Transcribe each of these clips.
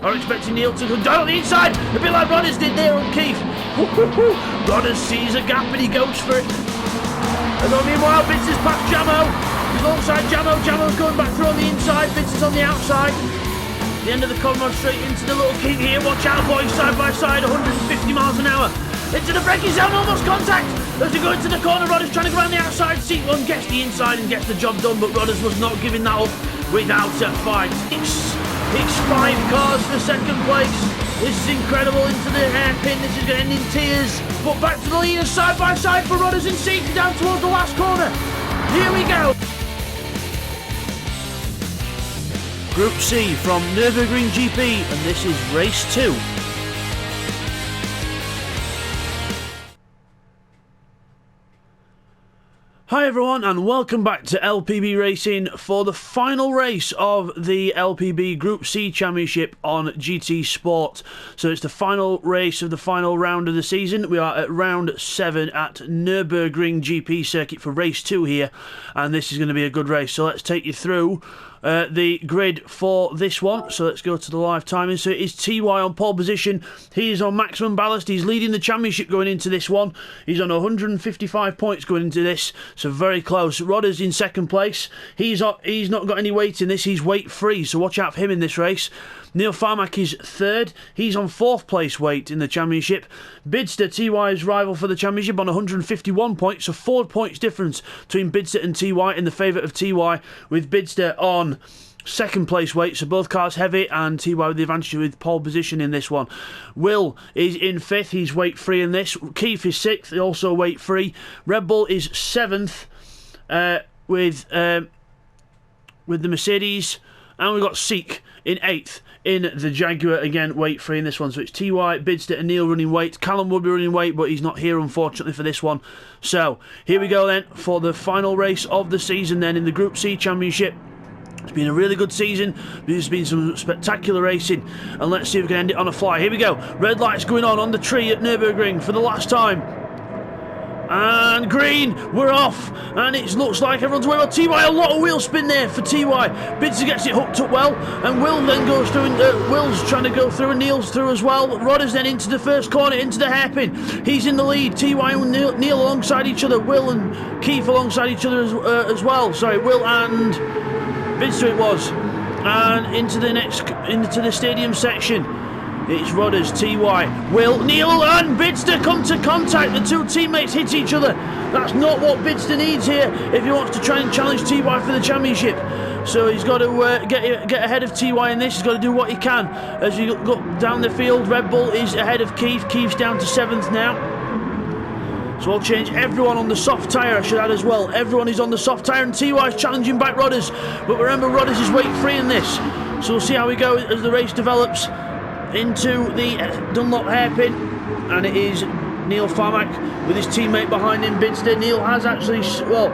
are expecting Neil to go down on the inside, a bit like Rodders did there on Keith. Rodders sees a gap and he goes for it. And then meanwhile, Vince has passed Jamo. He's alongside Jamo. Jamo's going back through on the inside. Vince is on the outside. The end of the Conrod straight into the little king here. Watch out, boys, side by side, 150 miles an hour. Into the braking zone, almost contact. As we go into the corner, Rodders trying to go around the outside. Seat 1 gets the inside and gets the job done, but Rodders was not giving that up without a fight. It's 5 cars for second place. This is incredible into the hairpin. This is going to end in tears. But back to the leaders side by side for Rodders and Seat down towards the last corner. Here we go. Group C from NURBURGRING GP, and this is race 2. Hi everyone, and welcome back to LPB Racing for the final race of the LPB Group C Championship on GTSPORT. So it's the final race of the final round of the season. We are at round 7 at NURBURGRING GP circuit for race 2 here, and this is going to be a good race. So let's take you through the grid for this one. So let's go to the live timing. So it is TY on pole position. He is on maximum ballast. He's leading the championship going into this one. He's on 155 points going into this, so very close. Rodders in second place. He's not got any weight in this. He's weight free, so watch out for him in this race. Neil Farmack is third. He's on 4th place weight in the championship. Bidster, TY's rival for the championship, on 151 points, so 4 points difference between Bidster and TY in the favour of TY, with Bidster on 2nd place weight, so both cars heavy, and TY with the advantage with pole position in this one. Will is in 5th, he's weight free in this. Keith is 6th, also weight free. Red Bull is 7th with the Mercedes, and we've got Seek in 8th in the Jaguar, again weight free in this one. So it's TY, Bidster and Neil running weight. Callum will be running weight, but he's not here unfortunately for this one. So here we go then for the final race of the season then in the Group C Championship. It's been a really good season. There's been some spectacular racing, and let's see if we can end it on a fly. Here we go. Red lights going on the tree at NURBURGRING for the last time. And green, we're off, and it looks like everyone's way well. TY, a lot of wheel spin there for TY. Bidster gets it hooked up well, and Will then goes through, and Will's trying to go through, and Neil's through as well. Rodders then into the first corner, into the hairpin. He's in the lead. TY and Neil alongside each other. Will and Keith alongside each other as well. Sorry, Will and Bidster it was. And into the stadium section. It's Rodders, TY, Will, Neil and Bidster come to contact. The two teammates hit each other. That's not what Bidster needs here if he wants to try and challenge TY for the championship. So he's got to get ahead of TY in this. He's got to do what he can. As we go down the field, Red Bull is ahead of Keith. Keith's down to 7th now. So I'll change everyone on the soft tyre, I should add as well. Everyone is on the soft tyre, and TY is challenging back Rodders. But remember, Rodders is weight free in this. So we'll see how we go as the race develops. Into the Dunlop hairpin, and it is Neil Farmack with his teammate behind him, Bidster. Neil has actually, well,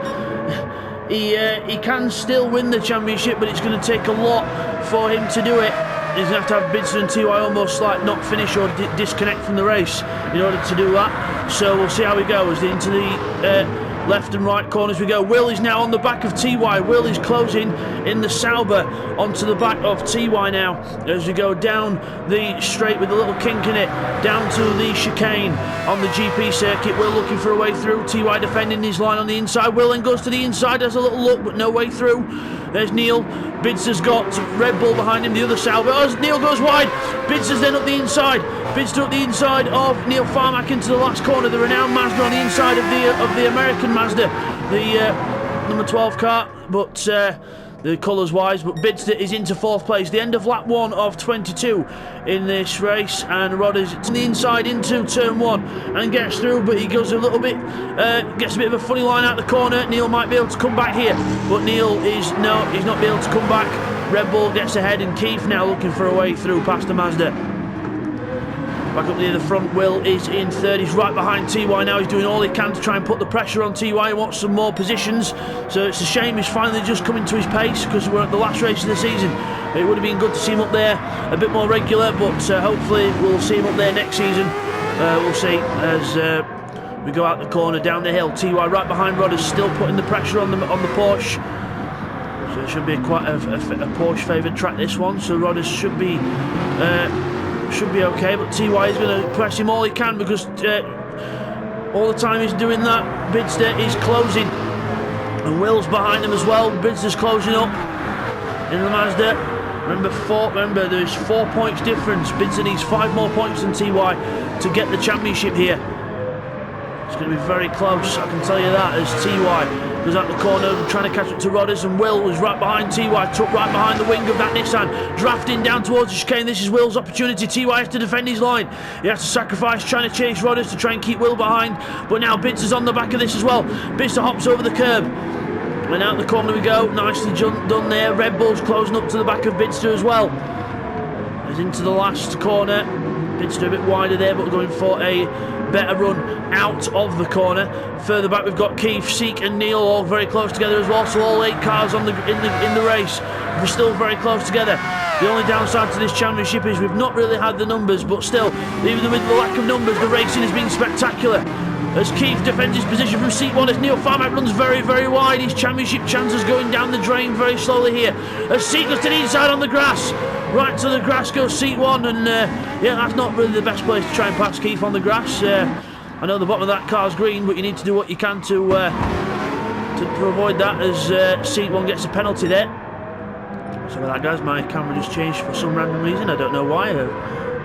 he can still win the championship, but it's going to take a lot for him to do it. He's going to have Bidster and TY almost like not finish or disconnect from the race in order to do that. So we'll see how he goes into the left and right corners we go. Will is now on the back of TY. Will is closing in the Sauber onto the back of TY now as we go down the straight with a little kink in it, down to the chicane on the GP circuit. Will looking for a way through. TY defending his line on the inside. Will then goes to the inside, has a little look, but no way through. There's Neil. Bidster's got Red Bull behind him, the other Sauber. As Neil goes wide, Bidster's then up the inside. Bidster up the inside of Neil Farmack into the last corner. The renowned Mazda on the inside of the American Mazda, the number 12 car, but the colours wise. But Bidster is into 4th place. The end of lap 1 of 22 in this race, and Rodders on the inside into turn 1 and gets through, but he goes a little bit, gets a bit of a funny line out the corner. Neil might be able to come back here, but Neil is he's not be able to come back. Red Bull gets ahead, and Keith now looking for a way through past the Mazda. Back up near the front, Will is in 3rd. He's right behind TY now. He's doing all he can to try and put the pressure on TY. He wants some more positions. So it's a shame he's finally just coming to his pace, because we're at the last race of the season. It would have been good to see him up there a bit more regular, but hopefully we'll see him up there next season. We'll see as we go out the corner, down the hill. TY right behind Rodders, still putting the pressure on the Porsche. So it should be quite a Porsche favoured track, this one. So Rodders should be okay, but TY is going to press him all he can, because all the time he's doing that, Bidster is closing, and Will's behind him as well. Bidster's closing up in the Mazda. Remember, there's 4 points difference. Bidster needs 5 more points than TY to get the championship here. It's going to be very close, I can tell you that, as TY goes out the corner trying to catch up to Rodders, and Will was right behind TY, tucked right behind the wing of that Nissan, drafting down towards the chicane. This is Will's opportunity. TY has to defend his line. He has to sacrifice trying to chase Rodders to try and keep Will behind, but now Bidster's on the back of this as well. Bidster hops over the curb, and out the corner we go. Nicely done there. Red Bull's closing up to the back of Bidster as well. He's into the last corner. Bidster a bit wider there, but going for a better run out of the corner. Further back we've got Keith, Seek and Neil all very close together as well. So all 8 cars in the race. We're still very close together. The only downside to this championship is we've not really had the numbers, but still, even with the lack of numbers, the racing has been spectacular. As Keith defends his position from seat 1, as Neil Farmack runs very, very wide. His championship chances going down the drain very slowly here. As Seat goes to the inside on the grass. Right to the grass goes seat 1, and yeah, that's not really the best place to try and pass Keith on the grass. I know the bottom of that car's green, but you need to do what you can to avoid that, as seat 1 gets a penalty there. So with that, guys, my camera just changed for some random reason. I don't know why.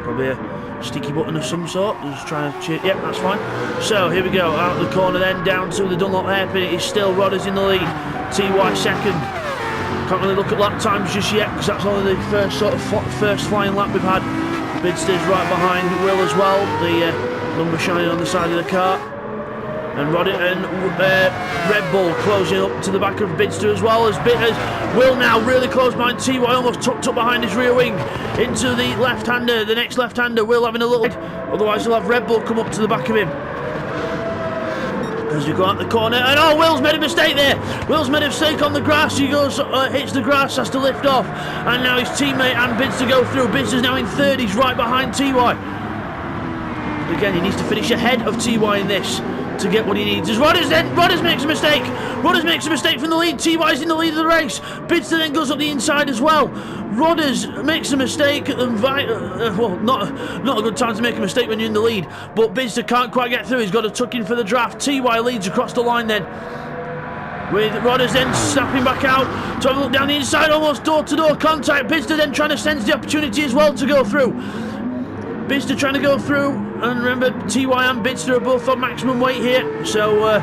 Probably a sticky button of some sort. Just trying to cheer. Yep, that's fine. So here we go, out the corner then, down to the Dunlop hairpin. It is still Rodders in the lead. TY second. Can't really look at lap times just yet, because that's only the first flying lap we've had. Bidster's right behind Will as well. The number shining on the side of the car. And Red Bull closing up to the back of Bidster as well, as Will now really close behind TY, almost tucked up behind his rear wing into the left-hander, the next left-hander. Will having a little, otherwise he'll have Red Bull come up to the back of him. As we go out the corner, and oh, Will's made a mistake there. Will's made a mistake on the grass. He goes, hits the grass, has to lift off, and now his teammate and Bidster go through. Bidster's now in third. He's right behind TY. Again, he needs to finish ahead of TY in this to get what he needs. As Rodders makes a mistake. Rodders makes a mistake from the lead. TY's in the lead of the race. Bidster then goes up the inside as well. Rodders makes a mistake. Well, not a good time to make a mistake when you're in the lead. But Bidster can't quite get through. He's got to tuck in for the draft. TY leads across the line then, with Rodders then snapping back out to have a look down the inside, almost door-to-door contact. Bidster then trying to sense the opportunity as well to go through. Bidster trying to go through, and remember, TY and Bidster are both on maximum weight here. So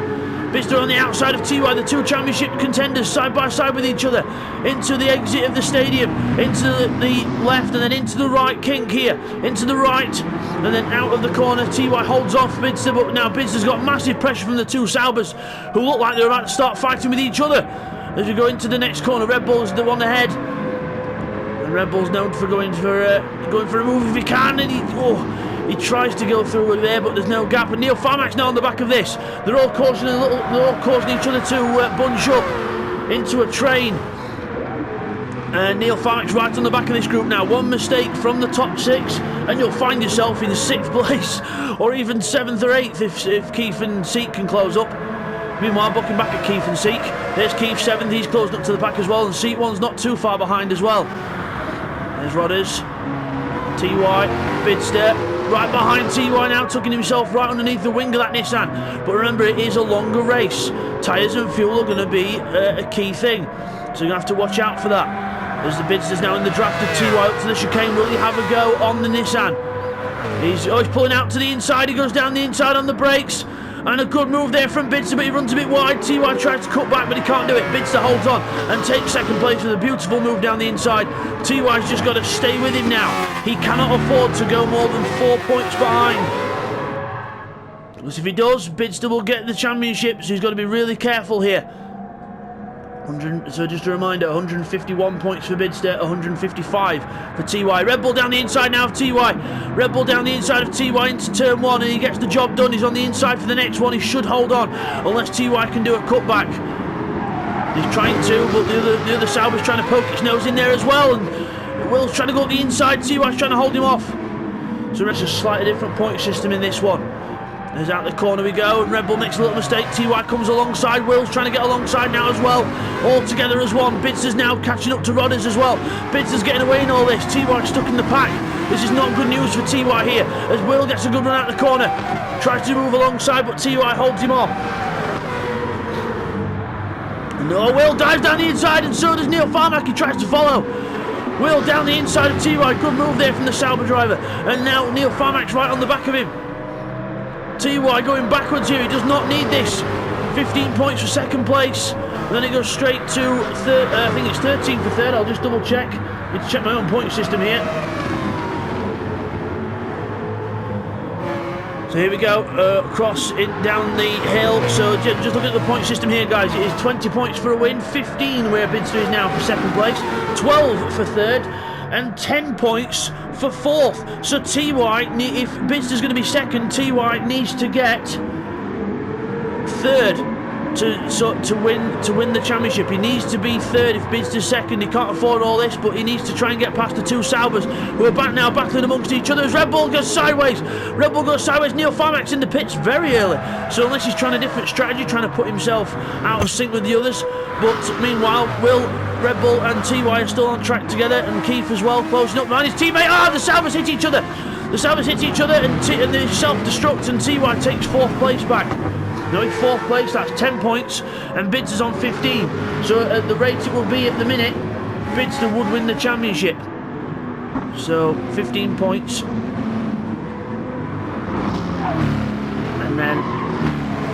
Bidster on the outside of TY, the two championship contenders side by side with each other, into the exit of the stadium, into the left and then into the right kink here, into the right and then out of the corner. TY holds off Bidster, but now Bidster's got massive pressure from the two Saubers, who look like they're about to start fighting with each other. As we go into the next corner, Red Bull's the one ahead. And Red Bull's known for going for a move if he can, and he tries to go through there, but there's no gap. And Neil Farmack's now on the back of this. They're all causing each other to bunch up into a train. And Neil Farmack's right on the back of this group now. One mistake from the top 6, and you'll find yourself in 6th place, or even 7th or 8th if Keith and Seek can close up. Meanwhile, looking back at Keith and Seek, there's Keith 7th. He's closed up to the back as well, and Seek 1's not too far behind as well. There's Rodders, TY, Bidster, right behind TY now, tucking himself right underneath the wing of that Nissan. But remember, it is a longer race. Tyres and fuel are going to be a key thing, so you're going to have to watch out for that. As the Bidster's now in the draft of TY up to the chicane, will he have a go on the Nissan? He's pulling out to the inside. He goes down the inside on the brakes. And a good move there from Bidster, but he runs a bit wide. TY tries to cut back, but he can't do it. Bidster holds on and takes 2nd place with a beautiful move down the inside. TY's just got to stay with him now. He cannot afford to go more than 4 points behind. Because if he does, Bidster will get the championship, so he's got to be really careful here. So just a reminder, 151 points for Bidster, 155 for TY. Red Bull down the inside now of TY. Red Bull down the inside of TY into turn 1, and he gets the job done. He's on the inside for the next one. He should hold on, unless TY can do a cutback. He's trying to, but the other Sauber's trying to poke its nose in there as well. And Will's trying to go up the inside. TY's trying to hold him off. So it's a slightly different point system in this one. As out the corner we go, and Red Bull makes a little mistake. TY comes alongside. Will's trying to get alongside now as well. All together as one. Bidster's now catching up to Rodders as well. Bidster's getting away in all this. TY stuck in the pack. This is not good news for TY here, as Will gets a good run out the corner. Tries to move alongside, but TY holds him off. No, Will dives down the inside, and so does Neil Farmack. He tries to follow. Will down the inside of TY. Good move there from the Sauber driver. And now Neil Farmack's right on the back of him. TY going backwards here. He does not need this. 15 points for second place. And then it goes straight to third. I think it's 13 for third. I'll just double check. Need to check my own point system here. So here we go, across down the hill. So just look at the point system here, guys. It is 20 points for a win, 15 where Bidster is now for second place, 12 for third, and 10 points for fourth. So TY, if Bidster's going to be second, TY needs to get third to win the championship. He needs to be third if Bidster's second. He can't afford all this, but he needs to try and get past the two Saubers, who are back now battling amongst each other as Red Bull goes sideways. Red Bull goes sideways. Neil Farmack's in the pits very early, so unless he's trying a different strategy, trying to put himself out of sync with the others. But meanwhile, Will, Red Bull and TY are still on track together, and Keith as well closing up behind his teammate. The Saubers hit each other. The Saubers hit each other, and they self-destruct, and TY takes fourth place back. No, in fourth place, that's 10 points, and Bidster's on 15. So at the rate it will be at the minute, Bidster would win the championship. So 15 points. And then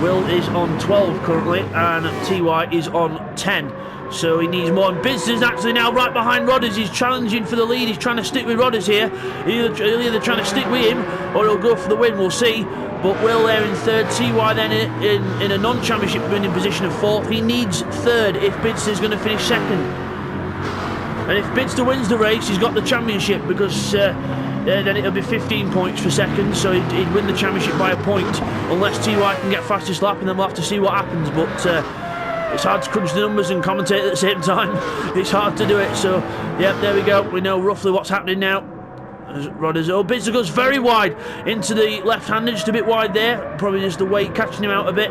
Will is on 12 currently, and TY is on 10. So he needs more, and Bidster's actually now right behind Rodders. He's challenging for the lead. He's trying to stick with Rodders here. He'll either trying to stick with him, or he'll go for the win. We'll see. But Will there in third, TY then in a non-championship winning position of fourth. He needs third if Bidster's going to finish second. And if Bidster wins the race, he's got the championship, because then it'll be 15 points for second, so he'd win the championship by a point, unless TY can get fastest lap, and then we'll have to see what happens. But it's hard to crunch the numbers and commentate at the same time. It's hard to do it. So, yeah, there we go. We know roughly what's happening now. Rodders. Bidster goes very wide into the left-hander, just a bit wide there. Probably just the weight catching him out a bit.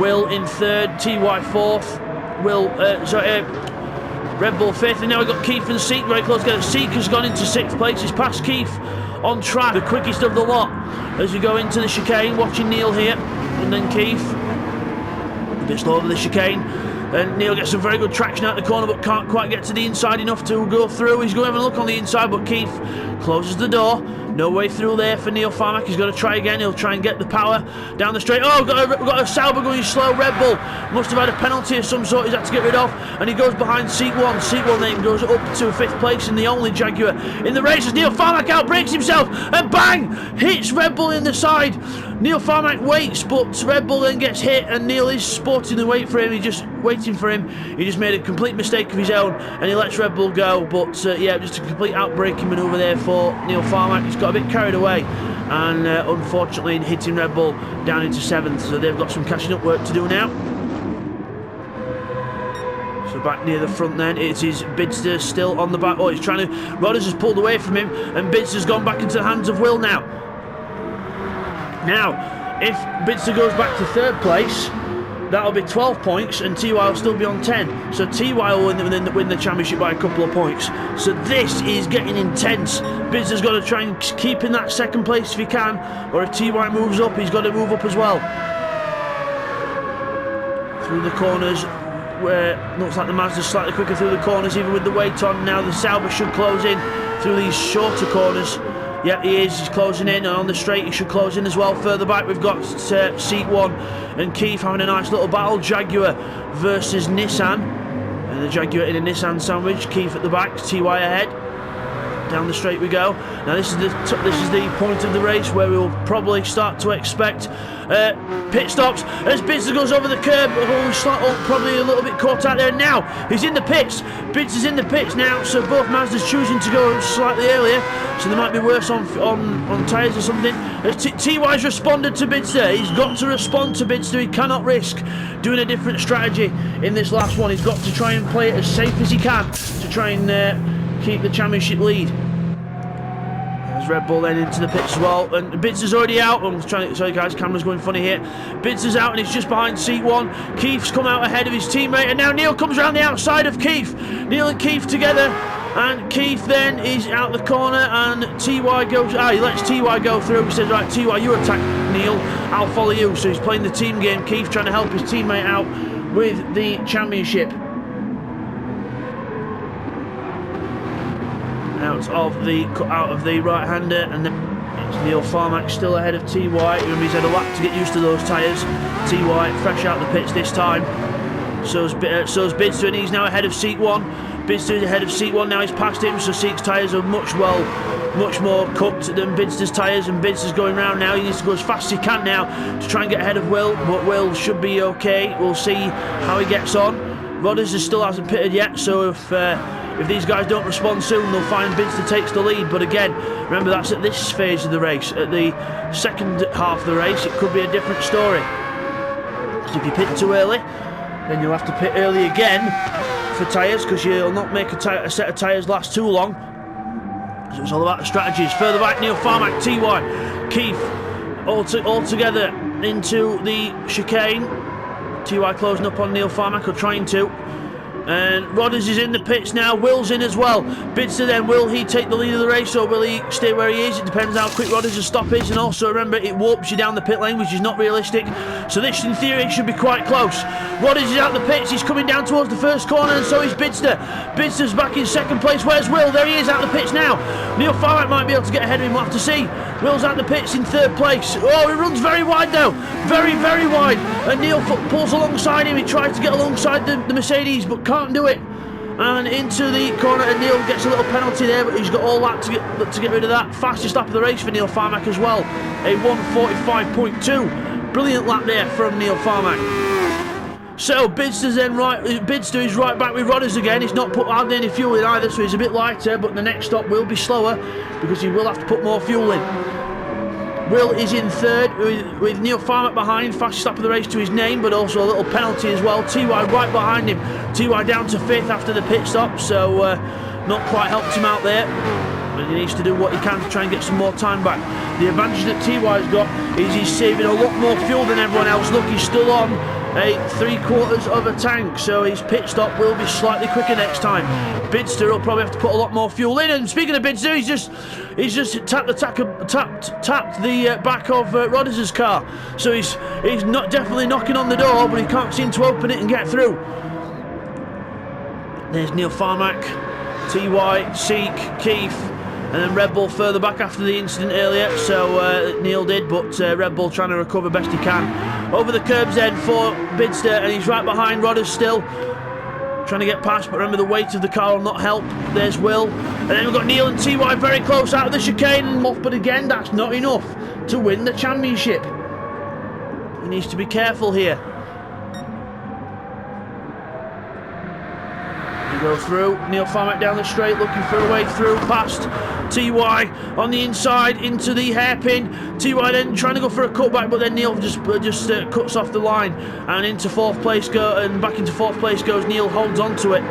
Will in third, TY fourth. Red Bull fifth, and now we've got Keith and Seek very close together. Seek has gone into sixth place. He's past Keith on track, the quickest of the lot. As we go into the chicane, watching Neil here, and then Keith. A bit slow over the chicane. And Neil gets some very good traction out the corner, but can't quite get to the inside enough to go through. He's going to have a look on the inside, but Keith closes the door. No way through there for Neil Farmack. He's got to try again. He'll try and get the power down the straight. We've got a Sauber going slow. Red Bull must have had a penalty of some sort he's had to get rid of, and he goes behind Seat 1. Seat 1 then goes up to fifth place in the only Jaguar in the race as Neil Farmack outbreaks himself, and bang! Hits Red Bull in the side. Neil Farmack waits, but Red Bull then gets hit, and Neil is sporting the wait for him. He's just waiting for him. He just made a complete mistake of his own, and he lets Red Bull go. But yeah, just a complete outbreaking manoeuvre there for Neil Farmack. He's got a bit carried away, and unfortunately hitting Red Bull down into seventh. So they've got some catching up work to do now. So back near the front then, it is Bidster still on the back. He's trying to... Rodders has pulled away from him, and Bidster's gone back into the hands of Will now. Now, if Bidster goes back to third place, that'll be 12 points, and TY will still be on 10. So TY will win the championship by a couple of points. So this is getting intense. Bidster's got to try and keep in that second place if he can, or if TY moves up, he's got to move up as well. Through the corners, where looks like the Mazda's slightly quicker through the corners, even with the weight on. Now the Sauber should close in through these shorter corners. Yeah, he is. He's closing in, and on the straight he should close in as well. Further back we've got Seat 1 and Keith having a nice little battle. Jaguar versus Nissan, and the Jaguar in a Nissan sandwich. Keith at the back, TY ahead. Down the straight we go. Now this is the point of the race where we will probably start to expect pit stops as Bidster goes over the curb. Probably a little bit caught out there. Now he's in the pits. Bidster's in the pits now, so both Mazdas choosing to go slightly earlier, so they might be worse on tyres or something. As TY's responded to Bidster. He's got to respond to Bidster. He cannot risk doing a different strategy in this last one. He's got to try and play it as safe as he can to try and keep the championship lead. As Red Bull then into the pits as well, and Bidster's already out. I'm trying to, sorry guys, camera's going funny here. Bidster's out and he's just behind seat 1. Keith's come out ahead of his teammate, and now Neil comes around the outside of Keith. Neil and Keith together, and Keith then is out the corner, and TY goes. He lets TY go through. He says, right, TY, you attack Neil, I'll follow you. So he's playing the team game. Keith trying to help his teammate out with the championship. Out of the right-hander, and then it's Neil Farmack still ahead of TY. He's had a lap to get used to those tyres. TY fresh out the pits this time. So's Bidster, and he's now ahead of seat 1. Bidster is ahead of seat 1 now. He's passed him, so Seek's tyres are much more cooked than Bidster's tyres, and Bidster's going round now. He needs to go as fast as he can now to try and get ahead of Will, but Will should be okay. We'll see how he gets on. Rodders still hasn't pitted yet, so if these guys don't respond soon, they'll find Bidster takes the lead. But again, remember, that's at this phase of the race. At the second half of the race, it could be a different story. Because if you pit too early, then you'll have to pit early again for tyres, because you'll not make a set of tyres last too long. So it's all about the strategies. Further back, Neil Farmack, TY, Keith, all together into the chicane. TY closing up on Neil Farmack, or trying to. And Rodders is in the pits now. Will's in as well. Bidster then, will he take the lead of the race, or will he stay where he is? It depends how quick Rodders' stop is, and also remember, it warps you down the pit lane, which is not realistic. So this, in theory, should be quite close. Rodders is out the pits. He's coming down towards the first corner, and so is Bidster. Bidster's back in second place. Where's Will? There he is out the pits now. Neil Farmack might be able to get ahead of him. We'll have to see. Will's out the pits in third place. Oh, he runs very wide though. Very, very wide. And Neil pulls alongside him. He tries to get alongside the Mercedes, but can't do it. And into the corner, and Neil gets a little penalty there, but he's got all that to get rid of that. Fastest lap of the race for Neil Farmack as well. A 1:45.2. Brilliant lap there from Neil Farmack. So Bidster is right back with Rodders again. He's not put hardly any fuel in either, so he's a bit lighter, but the next stop will be slower because he will have to put more fuel in. Will is in third with Neil Farmack behind. Fastest lap of the race to his name, but also a little penalty as well. TY right behind him. TY down to fifth after the pit stop, so not quite helped him out there. But he needs to do what he can to try and get some more time back. The advantage that TY's got is he's saving a lot more fuel than everyone else. Look, he's still on a 3/4 of a tank, so his pit stop will be slightly quicker next time. Bidster will probably have to put a lot more fuel in. And speaking of Bidster, he's just tapped the back of Rodders' car, so he's not definitely knocking on the door, but he can't seem to open it and get through. There's Neil Farmack, TY, Seek, Keith, and then Red Bull further back after the incident earlier. So Neil did, but Red Bull trying to recover best he can. Over the curbs then for Bidster, and he's right behind Rodders still, trying to get past, but remember the weight of the car will not help. There's Will, and then we've got Neil and TY very close out of the chicane, but again, that's not enough to win the championship. He needs to be careful here. Go through, Neil Farmack down the straight, looking for a way through, past TY on the inside into the hairpin. TY then trying to go for a cutback, but then Neil just cuts off the line, and into fourth place back into fourth place goes Neil, holds on to it,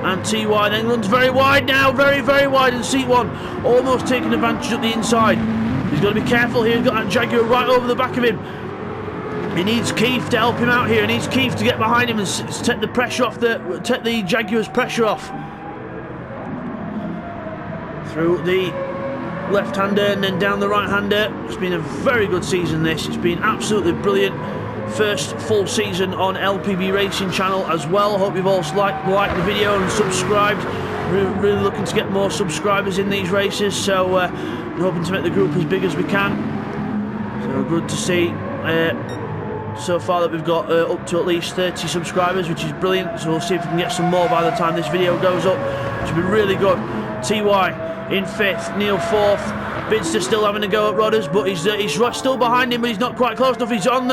and TY then runs very wide now, very, very wide, and seat 1 almost taking advantage at the inside. He's got to be careful here. He's got that Jaguar right over the back of him. He needs Keith to help him out here. He needs Keith to get behind him and take the pressure off take the Jaguar's pressure off. Through the left-hander and then down the right-hander. It's been a very good season this. It's been absolutely brilliant. First full season on LPB Racing channel as well. Hope you've all liked the video and subscribed. Really looking to get more subscribers in these races, so we're hoping to make the group as big as we can. So good to see so far that we've got up to at least 30 subscribers, which is brilliant. So we'll see if we can get some more by the time this video goes up, which will be really good. TY in fifth, Neil fourth. Bidster still having a go at Rodders, but he's still behind him, but he's not quite close enough. He's on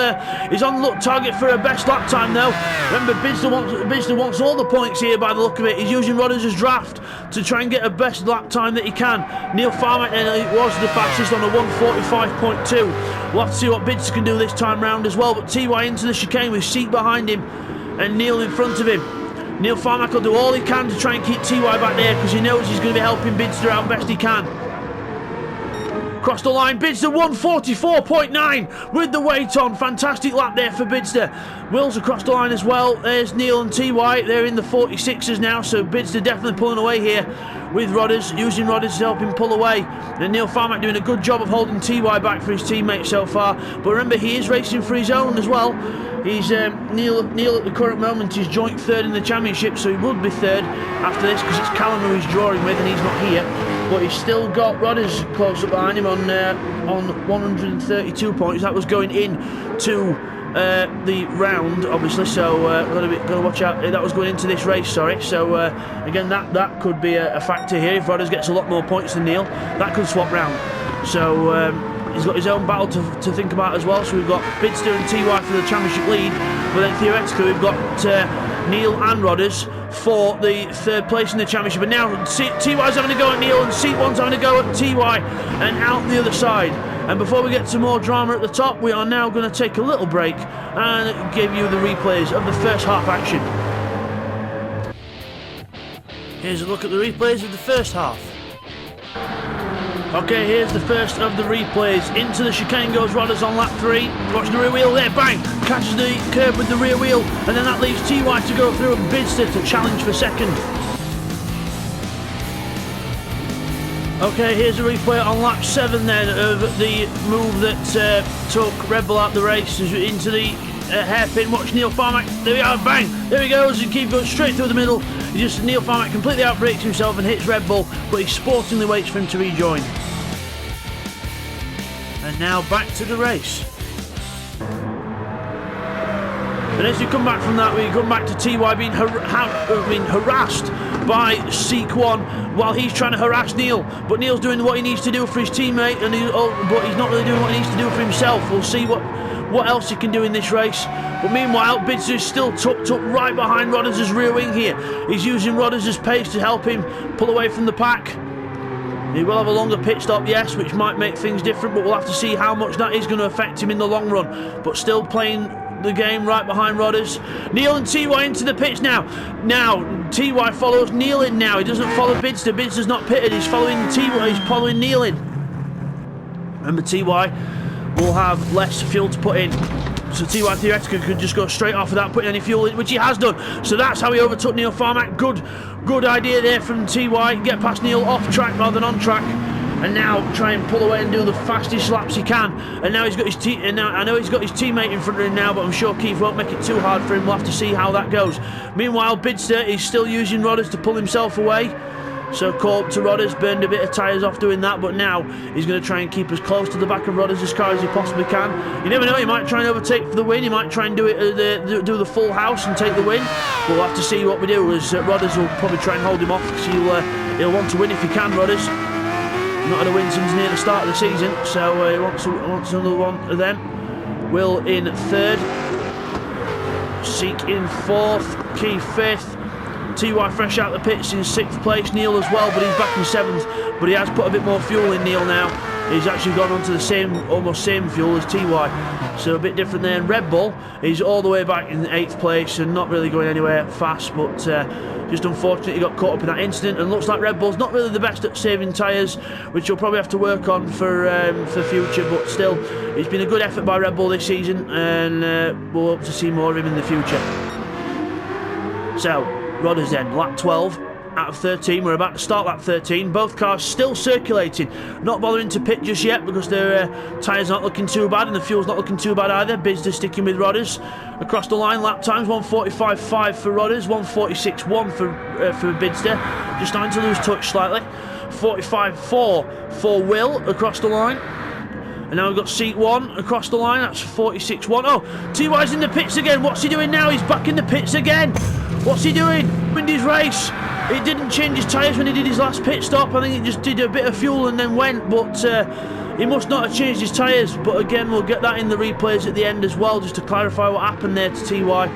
target for a best lap time though. Remember, Bidster wants all the points here by the look of it. He's using Rodders as draft to try and get a best lap time that he can. Neil Farmack then was the fastest on a 1:45.2. We'll have to see what Bidster can do this time round as well. But TY into the chicane with Seat behind him and Neil in front of him. Neil Farmack will do all he can to try and keep TY back there because he knows he's going to be helping Bidster out best he can. Across the line, Bidster 144.9 with the weight on. Fantastic lap there for Bidster. Wills across the line as well. There's Neil and TY. They're in the 46s now, so Bidster definitely pulling away here with Rodders, using Rodders to help him pull away. And Neil Farmack doing a good job of holding TY back for his teammate so far. But remember, he is racing for his own as well. He's Neil at the current moment is joint third in the championship, so he would be third after this because it's Callum who he's drawing with and he's not here. But he's still got Rodders close up behind him on 132 points. That was going in to the round, obviously, so got to watch out. That was going into this race, sorry. So again, that could be a factor here. If Rodders gets a lot more points than Neil, that could swap round. So he's got his own battle to think about as well. So we've got Bidster and TY for the championship lead, but then theoretically we've got Neil and Rodders for the third place in the championship. And now TY's having a go at Neil and Seat 1's having a go at TY and out the other side. And before we get to more drama at the top, we are now going to take a little break and give you the replays of the first half action. Here's a look at the replays of the first half. Okay, here's the first of the replays. Into the chicane goes Rodders on lap 3. Watch the rear wheel there, bang! Catches the curb with the rear wheel, and then that leaves TY to go through and Bidster to challenge for second. Okay, here's a replay on lap 7 then of the move that took Red Bull out the race into the hairpin. Watch Neil Farmack. There we are, bang! There he goes, and keep going straight through the middle. Neil Farmack completely outbreaks himself and hits Red Bull, but he sportingly waits for him to rejoin. And now back to the race. And as you come back from that, we come back to TY being harassed by Seek 1 while he's trying to harass Neil. But Neil's doing what he needs to do for his teammate, but he's not really doing what he needs to do for himself. We'll see what else he can do in this race. But meanwhile, Bidster is still tucked up right behind Rodders' rear wing here. He's using Rodders' pace to help him pull away from the pack. He will have a longer pit stop, yes, which might make things different, but we'll have to see how much that is going to affect him in the long run. But still playing the game right behind Rodders. Neil and TY into the pits now. Now TY follows Neil in now. He doesn't follow Bidster. Bidster's not pitted. He's following TY. He's following Neil in. Remember, TY will have less fuel to put in. So TY theoretically could just go straight off without putting any fuel in, which he has done. So that's how he overtook Neil Farmack. Good idea there from TY. Get past Neil off track rather than on track. And now try and pull away and do the fastest laps he can. And now he's got his I know he's got his teammate in front of him now, but I'm sure Keith won't make it too hard for him. We'll have to see how that goes. Meanwhile, Bidster is still using Rodders to pull himself away. So caught up to Rodders, burned a bit of tyres off doing that, but now he's going to try and keep as close to the back of Rodders' car as he possibly can. You never know, he might try and overtake for the win, he might try and do the full house and take the win. But we'll have to see what we do, as Rodders will probably try and hold him off, because he'll want to win if he can, Rodders. Not had a win since near the start of the season, so he wants another one of them. Will in third, Seek in fourth, Keith fifth, TY fresh out the pits in 6th place, Neil as well, but he's back in 7th, but he has put a bit more fuel in, Neil, now. He's actually gone on to the almost same fuel as TY, so a bit different there. And Red Bull is all the way back in 8th place and not really going anywhere fast, but just unfortunately got caught up in that incident, and looks like Red Bull's not really the best at saving tyres, which you'll probably have to work on for future, but still, it's been a good effort by Red Bull this season, and we'll hope to see more of him in the future. So, Rodders then, lap 12 out of 13. We're about to start lap 13. Both cars still circulating, not bothering to pit just yet because their tyres aren't looking too bad and the fuel's not looking too bad either. Bidster sticking with Rodders. Across the line, lap times 1:45.5 for Rodders, 1:46.1 for Bidster. Just starting to lose touch slightly. 45.4 for Will across the line. And now we've got Seat 1 across the line, that's 46.1. Oh, TY's in the pits again. What's he doing now? He's back in the pits again. What's he doing? Wind his race. He didn't change his tyres when he did his last pit stop. I think he just did a bit of fuel and then went, but he must not have changed his tyres. But again, we'll get that in the replays at the end as well, just to clarify what happened there to TY.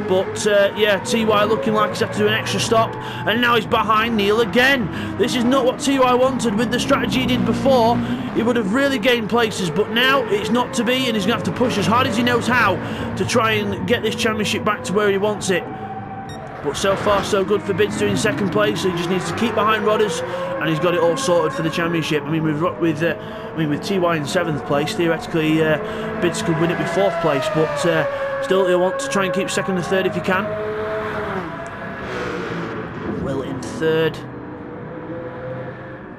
But yeah, TY looking like he's had to do an extra stop, and now he's behind Neil again. This is not what TY wanted. With the strategy he did before, he would have really gained places, but now it's not to be, and he's going to have to push as hard as he knows how to try and get this championship back to where he wants it. But so far so good for Bidster in second place, so he just needs to keep behind Rodders, and he's got it all sorted for the championship. I mean, with TY in 7th place, theoretically Bidster could win it with 4th place, but still he'll want to try and keep 2nd and 3rd if he can. Will in 3rd.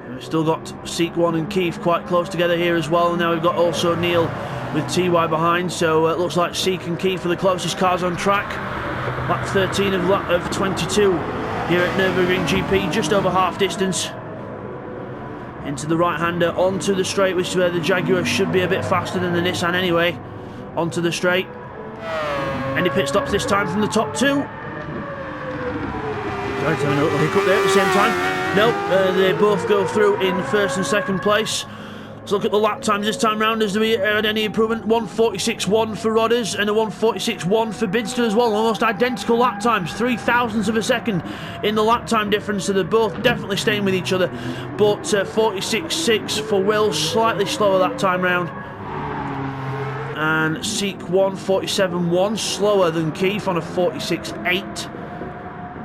We've still got Seek 1 and Keith quite close together here as well, and now we've got also Neil with TY behind, so it looks like Seek and Keith are the closest cars on track. Lap 13 of 22 here at Nürburgring GP, just over half distance. Into the right-hander, onto the straight, which is where the Jaguar should be a bit faster than the Nissan anyway. Onto the straight. Any pit stops this time from the top 2? Sorry, having a little hiccup there at the same time. Nope, they both go through in 1st and 2nd place. Let's look at the lap times this time round. Has we had any improvement? 1:46.1 for Rodders and a 1:46.1 for Bidster as well. Almost identical lap times, 0.03 of a second in the lap time difference, so they're both definitely staying with each other. But 46.6 for Will, slightly slower that time round. And Seek 1:47.1, slower than Keith on a 46.8.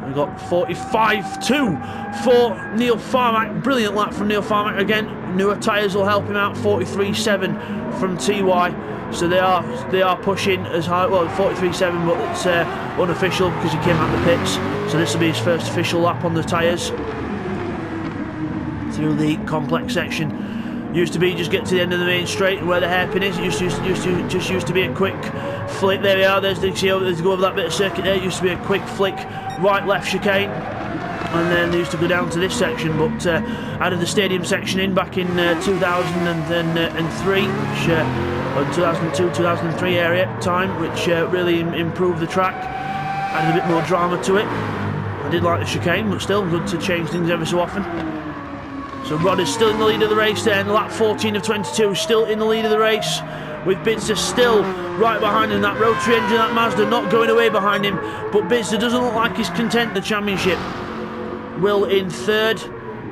We've got 45.2 for Neil Farmack. Brilliant lap from Neil Farmack again. Newer tyres will help him out. 43.7 from TY. So they are pushing as high. Well, 43.7, but it's unofficial because he came out of the pits. So this will be his first official lap on the tyres through the complex section. Used to be just get to the end of the main straight and where the hairpin is. It used to be a quick flick. There we are. There's the go over that bit of circuit there. It used to be a quick flick, right left chicane, and then they used to go down to this section. But added the stadium section in back in 2003, which 2002-2003 area time, which really improved the track. Added a bit more drama to it. I did like the chicane, but still good to change things every so often. So Rod is still in the lead of the race there, and lap 14 of 22, still in the lead of the race, with Bidster still right behind him. That rotary engine, that Mazda, not going away behind him, but Bidster doesn't look like he's content the championship. Will in 3rd,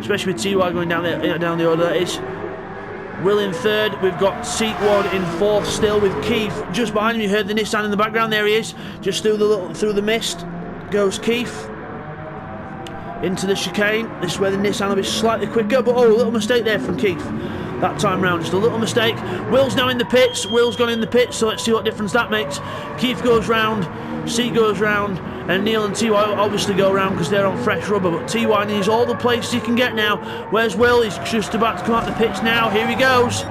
especially with TY going down the order, that is. Will in 3rd, we've got Seek 1 in 4th still, with Keith just behind him. You heard the Nissan in the background, there he is, just through the mist goes Keith. Into the chicane. This is where the Nissan will be slightly quicker, but oh, a little mistake there from Keith that time round, just a little mistake. Will's now in the pits. Will's gone in the pits, so let's see what difference that makes. Keith goes round, Seek goes round, and Neil and TY obviously go round because they're on fresh rubber, but TY needs all the places he can get now. Where's Will? He's just about to come out the pits now. Here he goes.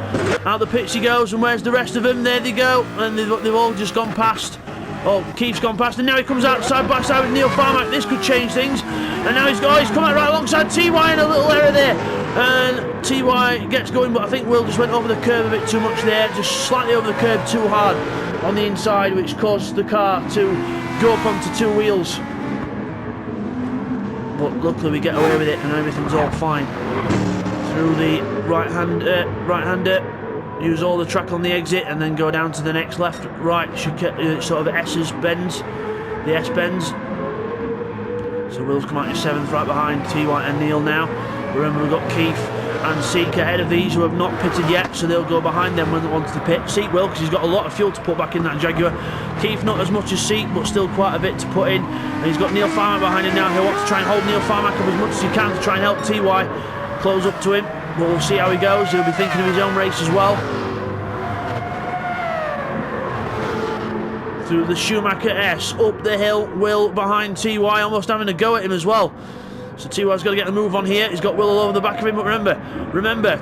Out the pits he goes, and where's the rest of them? There they go, and they've all just gone past. Oh, Keith's gone past, and now he comes out side by side with Neil Farmack. This could change things. And now he's come out right alongside TY, in a little error there. And TY gets going, but I think Will just went over the curb a bit too much there. Just slightly over the curb too hard on the inside, which caused the car to go up onto 2 wheels. But luckily we get away with it, and everything's all fine. Through the right-hander. Use all the track on the exit and then go down to the next left, right, sort of S's bends, the S bends. So Will's come out in 7th right behind TY and Neil now. Remember, we've got Keith and Seek ahead of these who have not pitted yet, so they'll go behind them when they want to pit. Seek will, because he's got a lot of fuel to put back in that Jaguar. Keith not as much as Seek, but still quite a bit to put in. And he's got Neil Farmack behind him now. He'll want to try and hold Neil Farmack up as much as he can to try and help TY close up to him. But we'll see how he goes. He'll be thinking of his own race as well. Through the Schumacher S, up the hill, Will behind TY, almost having a go at him as well. So TY's got to get the move on here. He's got Will all over the back of him, but remember,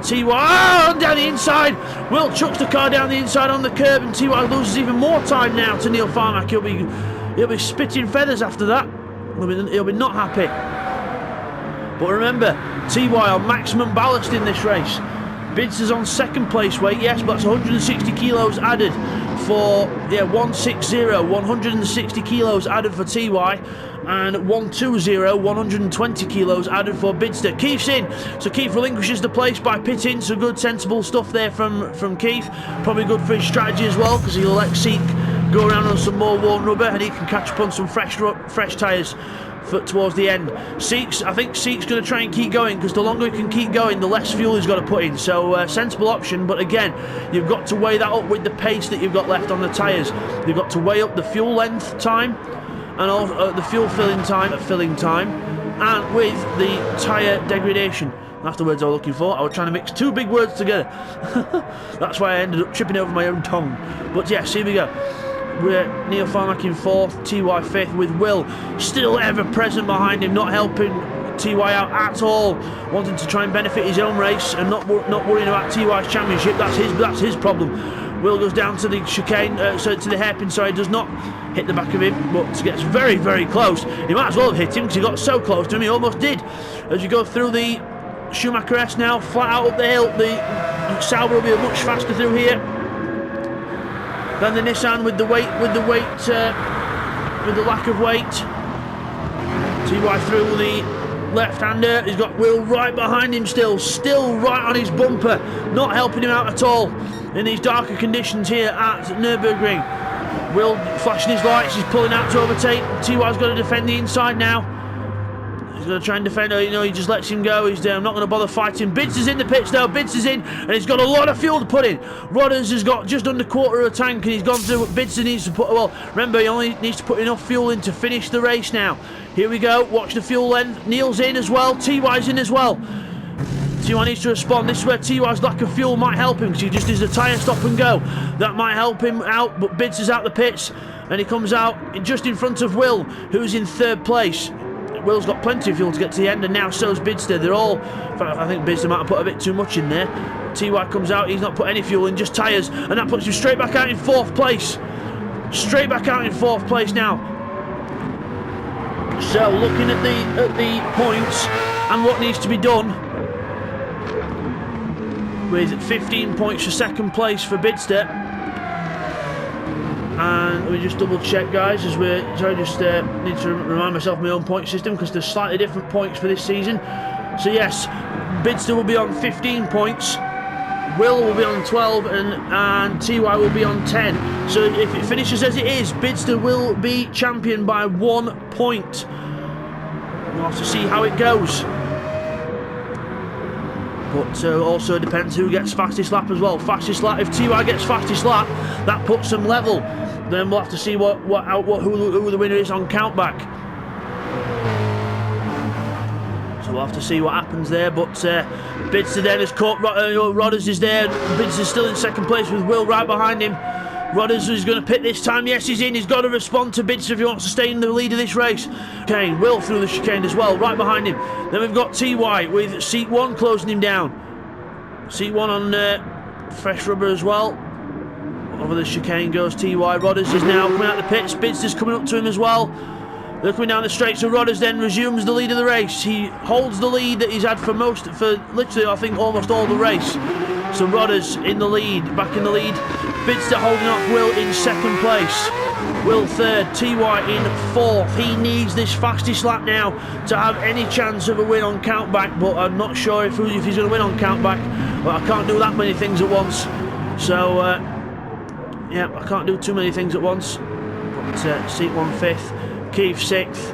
TY down the inside. Will chucks the car down the inside on the curb, and TY loses even more time now to Neil Farmack. He'll be spitting feathers after that. He'll be not happy. But remember, TY on maximum ballast in this race. Bidster's on 2nd place weight, yes, but that's 160 kilos added for 160 kilos added for TY, and 120 kilos added for Bidster. Keith's in, so Keith relinquishes the place by pitting. So good sensible stuff there from Keith. Probably good for his strategy as well, because he'll let Seek go around on some more worn rubber and he can catch up on some fresh tyres towards the end. I think Seek's going to try and keep going, because the longer he can keep going, the less fuel he's got to put in. So sensible option, but again, you've got to weigh that up with the pace that you've got left on the tyres. You've got to weigh up the fuel length time and also the fuel filling time, and with the tyre degradation. That's the words I was looking for. I was trying to mix two big words together. That's why I ended up tripping over my own tongue. But yes, here we go. We're Neil Farmack in 4th, TY 5th, with Will still ever present behind him, not helping TY out at all, wanting to try and benefit his own race and not worrying about TY's championship. That's his problem. Will goes down to the chicane, to the hairpin, sorry, does not hit the back of him, but gets very, very close. He might as well have hit him because he got so close to him, he almost did. As you go through the Schumacher S now, flat out up the hill, the Sauber will be much faster through here than the Nissan with the lack of weight. TY through the left-hander, he's got Will right behind him still right on his bumper, not helping him out at all in these darker conditions here at Nürburgring. Will flashing his lights, he's pulling out to overtake. TY's got to defend the inside now. He's going to try and defend her, he just lets him go. He's not going to bother fighting. Bids is in the pits though, Bids is in, and he's got a lot of fuel to put in. Rodders has got just under quarter of a tank, and he's gone through what Bids needs to put, well, remember, he only needs to put enough fuel in to finish the race now. Here we go, watch the fuel length. Neil's in as well, TY's in as well. TY needs to respond. This is where TY's lack of fuel might help him, because he just does a tyre stop and go. That might help him out, but Bids is out the pits, and he comes out just in front of Will, who's in 3rd place. Will's got plenty of fuel to get to the end, and now so's Bidster. They're all, I think Bidster might have put a bit too much in there. TY comes out, he's not put any fuel in, just tyres, and that puts him straight back out in 4th place. Straight back out in 4th place now. So looking at the points and what needs to be done, with 15 points for 2nd place for Bidster. And we just double check, guys, as we're sorry, just need to remind myself of my own point system, because there's slightly different points for this season. So yes, Bidster will be on 15 points, Will be on 12, and TY will be on 10. So if it finishes as it is, Bidster will be champion by 1 point. We'll have to see how it goes. But also depends who gets fastest lap as well. Fastest lap, if TY gets fastest lap, that puts them level. Then we'll have to see who the winner is on countback. So we'll have to see what happens there. But Bidster then has caught Rodders is there. Bidster's still in 2nd place with Will right behind him. Rodders is going to pit this time. Yes, he's in. He's got to respond to Bidster if he wants to stay in the lead of this race. Chicane, Will through the chicane as well, right behind him. Then we've got TY with seat 1 closing him down. Seat 1 on fresh rubber as well. Over the chicane goes TY. Rodders is now coming out the pits. Bidster's coming up to him as well. They're coming down the straight, so Rodders then resumes the lead of the race. He holds the lead that he's had for literally, I think, almost all the race. So Rodders in the lead, back in the lead. Bidster holding off Will in 2nd place. Will 3rd, TY in 4th. He needs this fastest lap now to have any chance of a win on countback, but I'm not sure if he's going to win on countback. But I can't do that many things at once. So, yeah, I can't do too many things at once. But seat 1 5th, Keith 6th.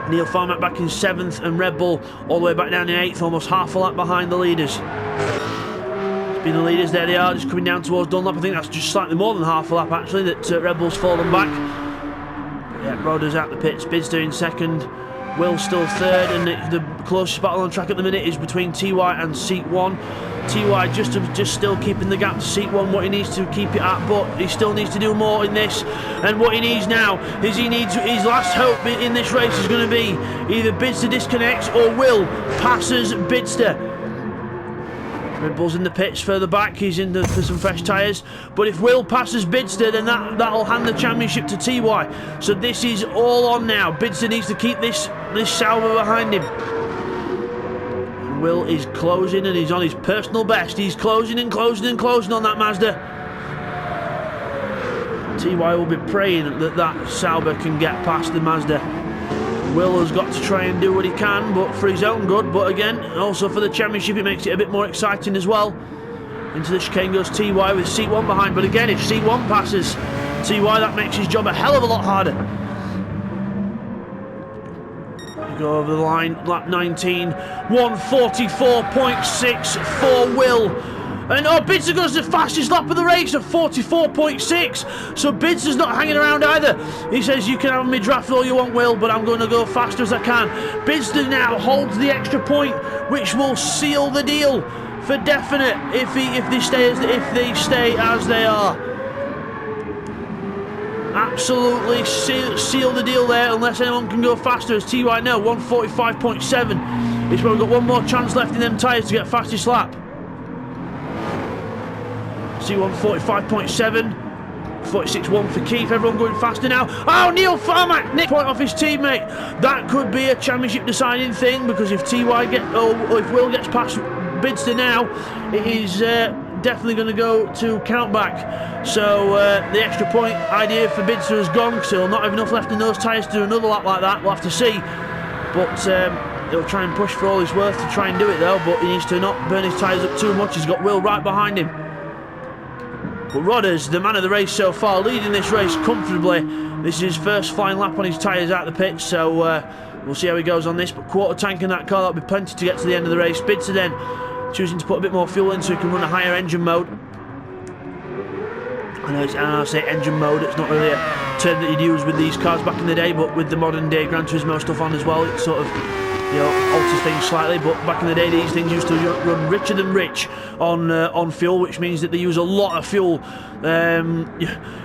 Neil Farmack back in 7th, and Red Bull all the way back down in 8th, almost half a lap behind the leaders. It's been the leaders, there they are, just coming down towards Dunlop. I think that's just slightly more than half a lap actually that Red Bull's fallen back. Yeah, Rodders out the pits, Bidster in 2nd, Will still 3rd, and the closest battle on track at the minute is between TY and seat 1. TY just still keeping the gap to seat 1, what he needs to keep it at, but he still needs to do more in this. And what he needs now is his last hope in this race is going to be either Bidster disconnects or Will passes Bidster. Red Bull's in the pits further back, he's in for some fresh tyres, but if Will passes Bidster, then that'll hand the championship to TY. So this is all on now. Bidster needs to keep this Sauber behind him. Will is closing, and he's on his personal best. He's closing and closing and closing on that Mazda. TY will be praying that Sauber can get past the Mazda. Will has got to try and do what he can, but for his own good, but again, also for the championship, it makes it a bit more exciting as well. Into the chicane goes TY with seat 1 behind, but again, if seat 1 passes TY, that makes his job a hell of a lot harder. Go over the line, lap 19, 1:44.6 for Will. And Bidster goes the fastest lap of the race at 44.6. So Bidster's not hanging around either. He says, you can have me draft all you want, Will, but I'm going to go fast as I can. Bidster now holds the extra point, which will seal the deal for definite if they stay as they are. Absolutely seal the deal there, unless anyone can go faster. As TY now 145.7. He's probably got one more chance left in them tyres to get fastest lap. C1 45.7, 46.1 for Keith. Everyone going faster now. Oh, Neil Farmack nicked point off his teammate. That could be a championship deciding thing, because if if Will gets past Bidster now, it is definitely going to go to countback. So the extra point idea for Bidster has gone, because he'll not have enough left in those tyres to do another lap like that. We'll have to see. But he'll try and push for all he's worth to try and do it though, but he needs to not burn his tyres up too much. He's got Will right behind him. But Rodders, the man of the race so far, leading this race comfortably. This is his first flying lap on his tyres out of the pits, so we'll see how he goes on this. But quarter tank in that car, that'll be plenty to get to the end of the race. Bidster then choosing to put a bit more fuel in so he can run a higher engine mode. I say engine mode, it's not really a term that you'd use with these cars back in the day, but with the modern day Gran Turismo stuff on as well, it sort of, you know, alters things slightly. But back in the day, these things used to run richer than rich on fuel, which means that they use a lot of fuel.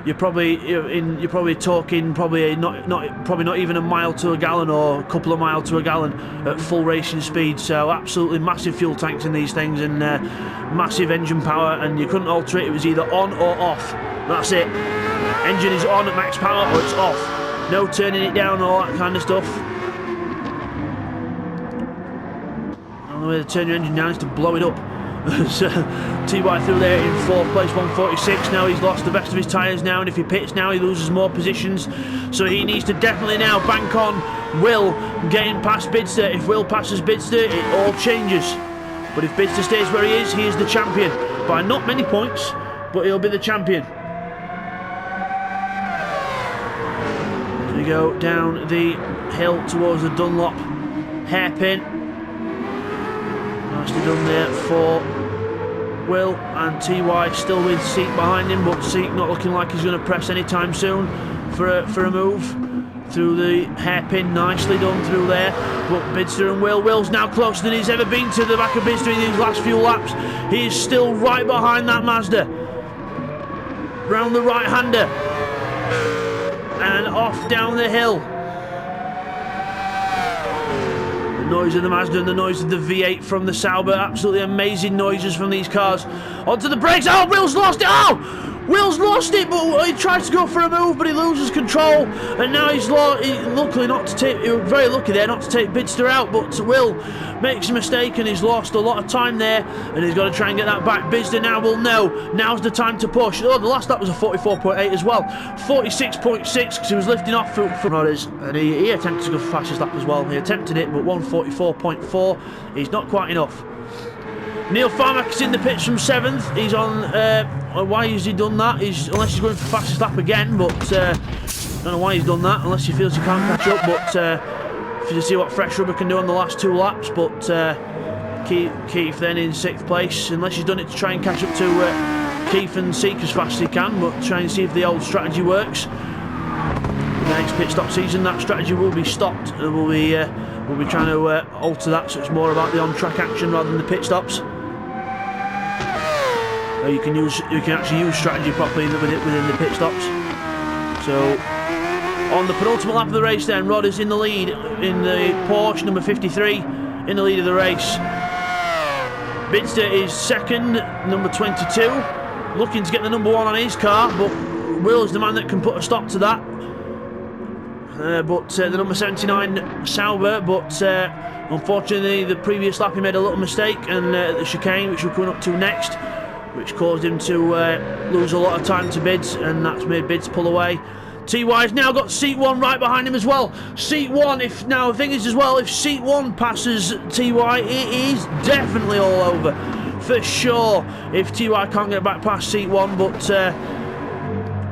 You're probably talking not even a mile to a gallon, or a couple of miles to a gallon at full racing speed. So absolutely massive fuel tanks in these things, and massive engine power, and you couldn't alter it. It was either on or off. That's it. Engine is on at max power or it's off. No turning it down, all that kind of stuff. The only way to turn your engine down is to blow it up. So TY through there in 4th place, 146. Now he's lost the best of his tyres now, and if he pits now, he loses more positions. So he needs to definitely now bank on Will getting past Bidster. If Will passes Bidster, it all changes. But if Bidster stays where he is the champion. By not many points, but he'll be the champion. As we go down the hill towards the Dunlop hairpin. Nicely done there for Will, and TY still with Seek behind him, but Seek not looking like he's going to press anytime soon for a move through the hairpin. Nicely done through there. But Bidster and Will's now closer than he's ever been to the back of Bidster in these last few laps. He is still right behind that Mazda. Round the right-hander and off down the hill. Noise of the Mazda and the noise of the V8 from the Sauber. Absolutely amazing noises from these cars. Onto the brakes. Oh, Will's lost it. Oh! Will's lost it, but he tries to go for a move, but he loses control. And now he's luckily not to take. He was very lucky there not to take Bidster out, but Will makes a mistake and he's lost a lot of time there, and he's got to try and get that back. Bidster now will know. Now's the time to push. Oh, the last lap was a 44.8 as well. 46.6 because he was lifting off from Rodders, and he attempted to go for fastest lap as well. He attempted it, but 144.4 is not quite enough. Neil Farmack is in the pits from 7th. He's on. Why has he done that? Unless he's going for fastest lap again, but I don't know why he's done that. Unless he feels he can't catch up. But if you see what fresh rubber can do on the last 2 laps. But Keith then in 6th place. Unless he's done it to try and catch up to Keith and Seek as fast as he can. But try and see if the old strategy works. In the next pit stop season, that strategy will be stopped. And we'll be trying to alter that, so it's more about the on-track action rather than the pit stops. You can actually use strategy properly within the pit stops. So on the penultimate lap of the race, then Rodders in the lead in the Porsche number 53, in the lead of the race. Bidster is 2nd, number 22, looking to get the number 1 on his car, but Will is the man that can put a stop to that. But the number 79 Sauber, but unfortunately the previous lap he made a little mistake, and the chicane, which we're coming up to next, which caused him to lose a lot of time to Bids, and that's made Bids pull away. TY's now got Seat 1 right behind him as well. Seat 1, the thing is as well, if Seat 1 passes TY, it is definitely all over, for sure, if TY can't get back past Seat 1, but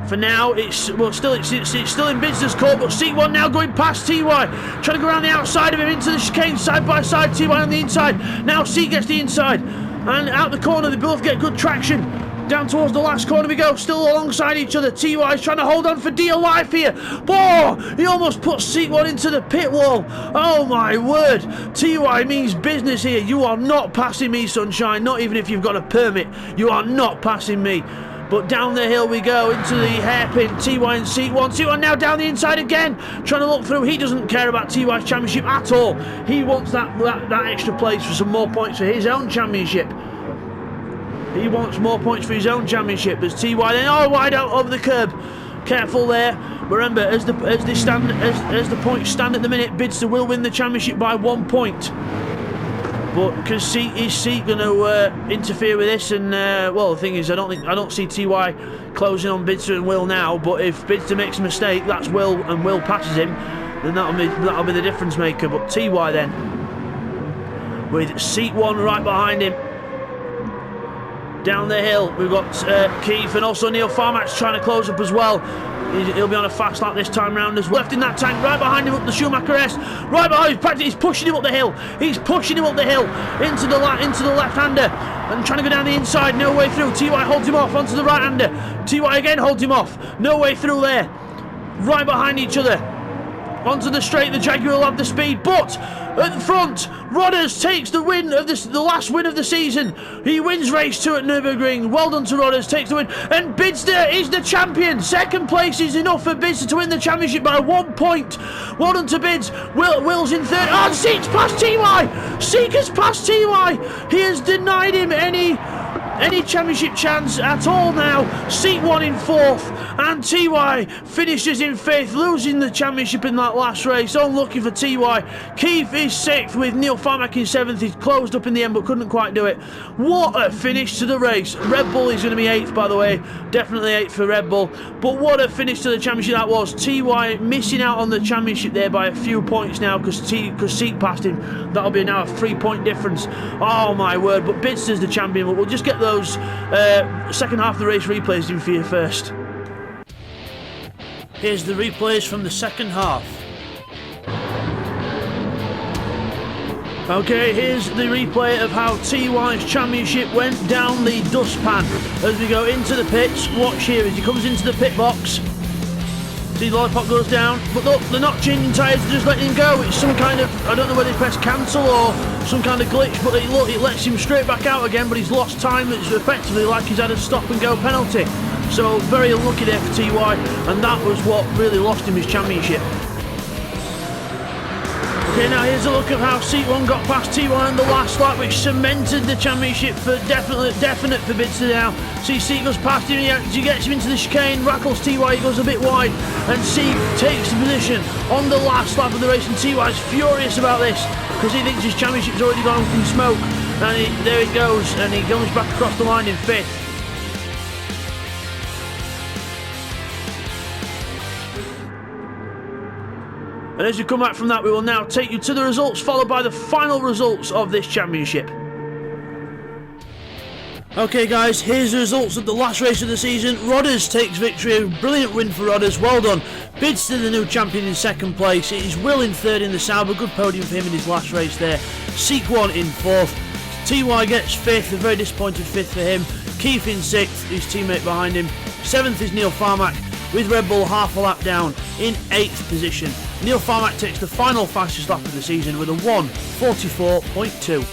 for now, it's still in Bidster's court, but Seat 1 now going past TY, trying to go around the outside of him into the chicane, side by side, TY on the inside. Now Seat gets the inside. And out the corner, they both get good traction. Down towards the last corner we go, still alongside each other. TY is trying to hold on for dear life here. Oh, he almost put Seat 1 into the pit wall. Oh my word. TY means business here. You are not passing me, sunshine. Not even if you've got a permit. You are not passing me. But down the hill we go into the hairpin. TY and Seat 1. Seat 1 now down the inside again. Trying to look through. He doesn't care about TY's championship at all. He wants that extra place for some more points for his own championship. He wants more points for his own championship. There's TY then, oh, wide out over the curb. Careful there. Remember, as the points stand at the minute, Bidster will win the championship by 1 point. But is Seat going to interfere with this? And well, the thing is, I don't see TY closing on Bidster and Will now. But if Bidster makes a mistake, that's Will, and Will passes him, then that'll be the difference maker. But TY then, with Seat 1 right behind him. Down the hill, we've got Keith and also Neil Farmax trying to close up as well. He'll be on a fast lap this time round as well. Left in that tank, right behind him up the Schumacher S. Right behind him, he's pushing him up the hill. He's pushing him up the hill into the left-hander and trying to go down the inside. No way through. TY holds him off onto the right-hander. TY again holds him off. No way through there. Right behind each other. Onto the straight, the Jaguar will have the speed, but at the front, Rodders takes the win of the last win of the season. He wins race 2 at Nürburgring. Well done to Rodders, takes the win, and Bidster is the champion. Second place is enough for Bidster to win the championship by 1 point. Well done to Bids. Will's in third. Oh, Seek's past TY. Seek has passed TY. He has denied him any championship chance at all now. Seat 1 in 4th, and TY finishes in 5th, losing the championship in that last race. Unlucky for TY. Keith is 6th with Neil Farmack in 7th. He's closed up in the end but couldn't quite do it. What a finish to the race. Red Bull is going to be 8th, by the way. Definitely 8th for Red Bull. But what a finish to the championship that was. TY missing out on the championship there by a few points now because Seek passed him. That'll be now a 3-point difference. Oh my word. But Bidster's the champion. But we'll just get those second half of the race replays in for you first. Here's the replays from the second half. Okay, here's the replay of how TY's championship went down the dustpan. As we go into the pits, watch here as he comes into the pit box. See the lollipop goes down, but look, they're not changing tyres, they're just letting him go. It's some kind of, I don't know whether they press cancel or some kind of glitch, but it lets him straight back out again, but he's lost time. It's effectively like he's had a stop and go penalty. So very unlucky there for TY, and that was what really lost him his championship. Okay, now here's a look at how Seat 1 got past TY in the last lap, which cemented the championship for definite for Bidster now. See, Seat goes past him, he gets him into the chicane, rattles TY, he goes a bit wide, and Seat takes the position on the last lap of the race, and TY is furious about this, because he thinks his championship's already gone up in smoke, and there it goes, and he comes back across the line in 5th. And as you come back from that, we will now take you to the results, followed by the final results of this championship. Okay guys, here's the results of the last race of the season. Rodders takes victory, a brilliant win for Rodders, well done. Bidster the new champion in 2nd place, it is Will in 3rd in the Sauber, good podium for him in his last race there. Seek 1 in 4th, TY gets 5th, a very disappointed 5th for him. Keith in 6th, his teammate behind him. 7th is Neil Farmack, with Red Bull half a lap down in 8th position. Neil Farmack takes the final fastest lap of the season with a 1:44.2.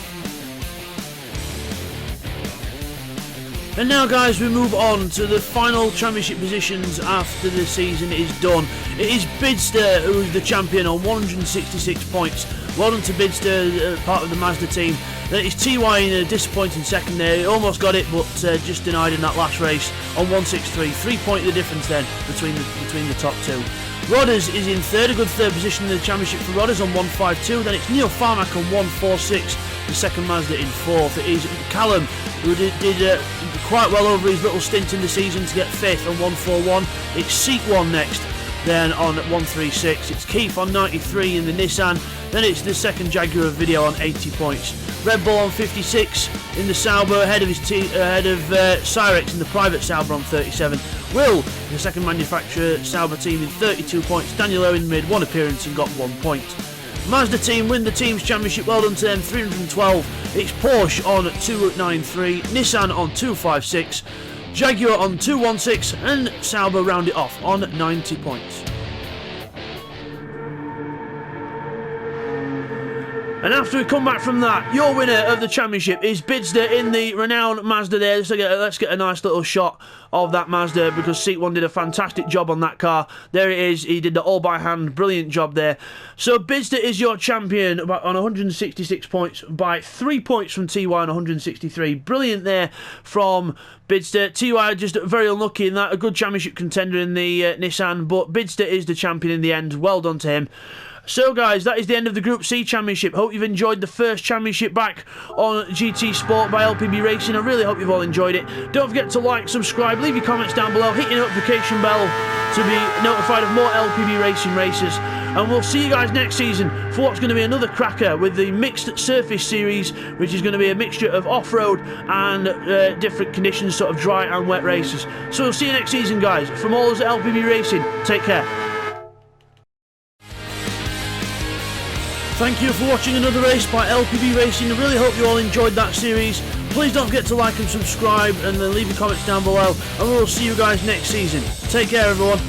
And now guys, we move on to the final championship positions after the season is done. It is Bidster who is the champion on 166 points. Well done to Bidster, part of the Mazda team. Then it's TY in a disappointing 2nd there. He almost got it, but just denied in that last race on 163. 3-point the difference then between the top two. Rodders is in 3rd, a good 3rd position in the championship for Rodders on 152. Then it's Neil Farmack on 146, the 2nd Mazda in 4th. It is Callum who did quite well over his little stint in the season to get 5th on 141. It's Seat 1 next, then on 136. It's Keith on 93 in the Nissan. Then it's the 2nd Jaguar Video on 80 points. Red Bull on 56 in the Sauber, ahead of Cyrex in the private Sauber on 37. Will, the 2nd manufacturer Sauber team, in 32 points. Daniel Owen made 1 appearance and got 1 point. Mazda team win the Teams Championship, well done to them, 312. It's Porsche on 293, Nissan on 256, Jaguar on 216, and Sauber round it off on 90 points. And after we come back from that, your winner of the championship is Bidster in the renowned Mazda there. Let's get a nice little shot of that Mazda, because Seat 1 did a fantastic job on that car. There it is, he did it all by hand, brilliant job there. So Bidster is your champion on 166 points, by 3 points from TY on 163. Brilliant there from Bidster. TY just very unlucky in that, a good championship contender in the Nissan, but Bidster is the champion in the end, well done to him. So guys, that is the end of the Group C Championship. Hope you've enjoyed the first championship back on GT Sport by LPB Racing. I really hope you've all enjoyed it. Don't forget to like, subscribe, leave your comments down below, hit your notification bell to be notified of more LPB Racing races. And we'll see you guys next season for what's going to be another cracker with the Mixed Surface Series, which is going to be a mixture of off-road and different conditions, sort of dry and wet races. So we'll see you next season guys. From all of us at LPB Racing, take care. Thank you for watching another race by LPB Racing. I really hope you all enjoyed that series. Please don't forget to like and subscribe, and then leave your comments down below, and we'll see you guys next season. Take care everyone.